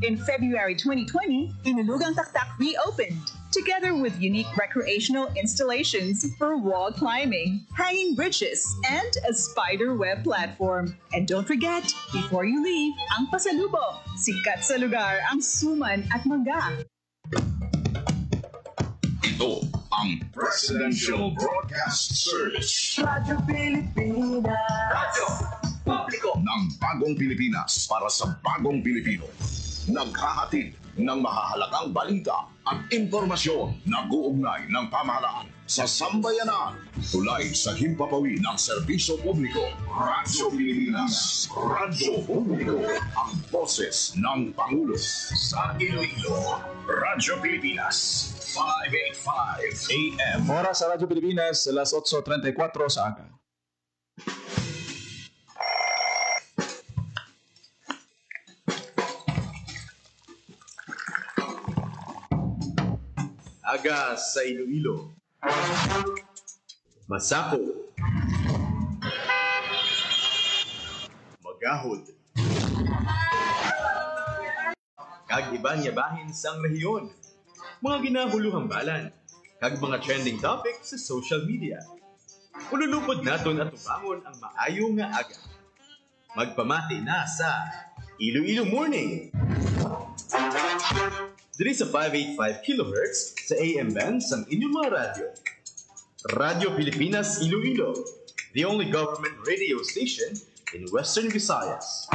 In February 2020, Inulugang Taktak reopened, together with unique recreational installations for wall climbing, hanging bridges, and a spider web platform. And don't forget, before you leave, ang pasalubong. Sikat sa lugar ang suman at mangga. Ito ang Presidential Broadcast Service. Radyo Pilipinas. Radyo Publiko ng Bagong Pilipinas para sa Bagong Pilipino. Naghahatid ng mahahalagang balita at impormasyon na guugnay ng pamahalaan sa sambayanan. Tulay sa himpapawi ng serbisyo publiko. Radyo Pilipinas. Radyo Publiko. Ang boses ng Pangulo sa Iloilo. Radyo Pilipinas. 585 AM. Oras sa Radyo Pilipinas, alas 8:34 sa aga. Aga sa Iloilo. Masako. Magahod. Kag iban yabahin sang rehiyon. Mga ginahuluhang balan. Kag mga trending topic sa social media. Ululupod naton at tubangon ang maayo nga aga. Magpamati na sa Iloilo Morning. Diri sa 585 kHz sa AM band sa inyong mga radyo. Radyo Pilipinas Iloilo, the only government radio station in Western Visayas.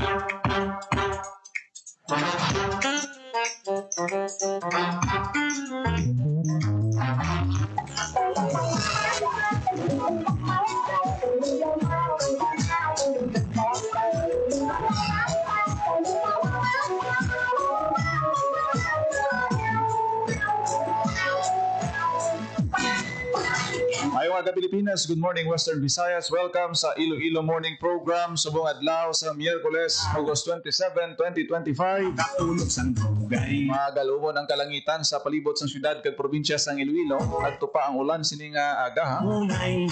Mayong aga Pilipinas, good morning Western Visayas. Welcome sa Iloilo Morning Program. Subong adlaw sa Miyerkules, August 27, 2025. Katulog sang dugay. Magalumon ang kalangitan sa palibot sa syudad kag probinsya sang Iloilo. Adto pa ang ulan sini nga aga ha. Unay,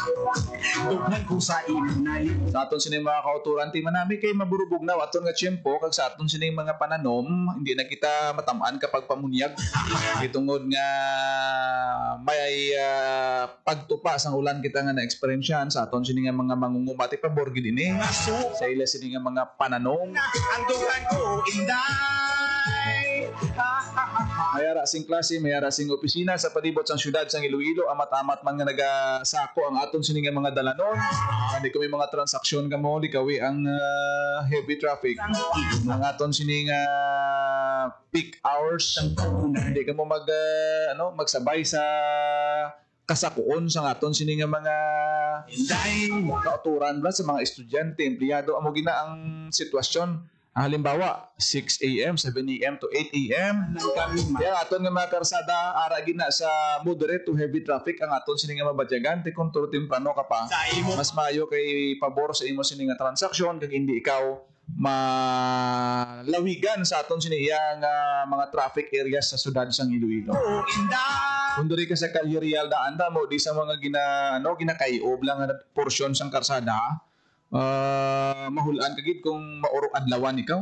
dughan ko sa inay. Sa aton sini mga kauturan ti manami kay maburubog na aton nga tiyempo kag sa aton sini mga pananom hindi na kita matamaan kapag pamunyag. Gitungod nga may pagtupa sang ulan kita nga na-experiensyan sa aton sini nga mga mangungumati pabor gid ini sa ila sini nga mga pananom. Ang dughan ko inday. Mayara sing klase, mayara sing opisina sa palibot sang syudad sang Iloilo, amat-amat man nga nagasako ang aton sini nga mga dalanon. Hindi kami mga transaksyon kamo, di kawi ang heavy traffic. Ang aton sini nga peak hours, hindi kamo magsabay sa kasakuon sa aton sini nga mga kauturan ba sa mga estudyante, empleyado amo gina ang sitwasyon. Halimbawa, 6 a.m., 7 a.m. to 8 a.m. Kaya aton nga mga karsada, ara gina sa moderate to heavy traffic ang aton sini nga mabadyagan. Tikon turo timprano ka pa, mas mayo kay pabor sa imo sini nga transaksyon kag hindi ikaw malawigan sa aton sini nga mga traffic areas sa sudad sang Iloilo. Kung diri ka sa Calle Real daan ta mo di sa mga ginakaiob lang nga porsyon sang karsada, mahulaan kagid kung maurok adlawan ikaw.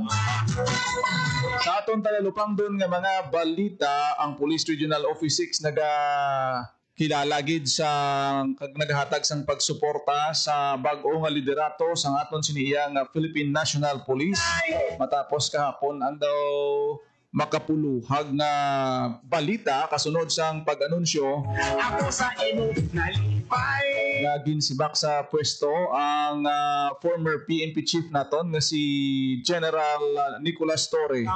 Sa aton talalupang doon nga mga balita, ang Police Regional Office 6 kilala gid sa naghatag sang pagsuporta sa bag-o nga liderato sa aton siniya nga Philippine National Police matapos kahapon ang daw makapuluhag nga balita kasunod sang pag-anunsyo Ako sa imo nalipay. nga ginsibak sa pwesto ang former PNP chief naton nga si General Nicolas Torre.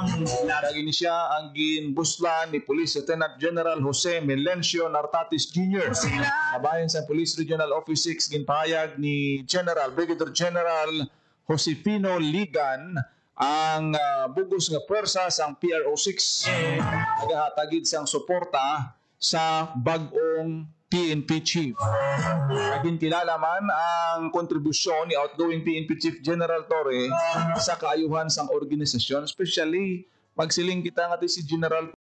Lagi ni siya ang ginbuslan ni Police Lieutenant General Jose Melencio Nartatis Jr. Kabayan sa Police Regional Office 6 ginpahayag ni Brigadier General Josefino Ligan ang bugos nga pwersa sang PRO6 nagahatagid sang suporta sa bag-ong PNP Chief. Naging kilala man ang kontribusyon ni outgoing PNP Chief General Torre sa kaayuhan sang organisasyon, especially pagsiling kita nga si General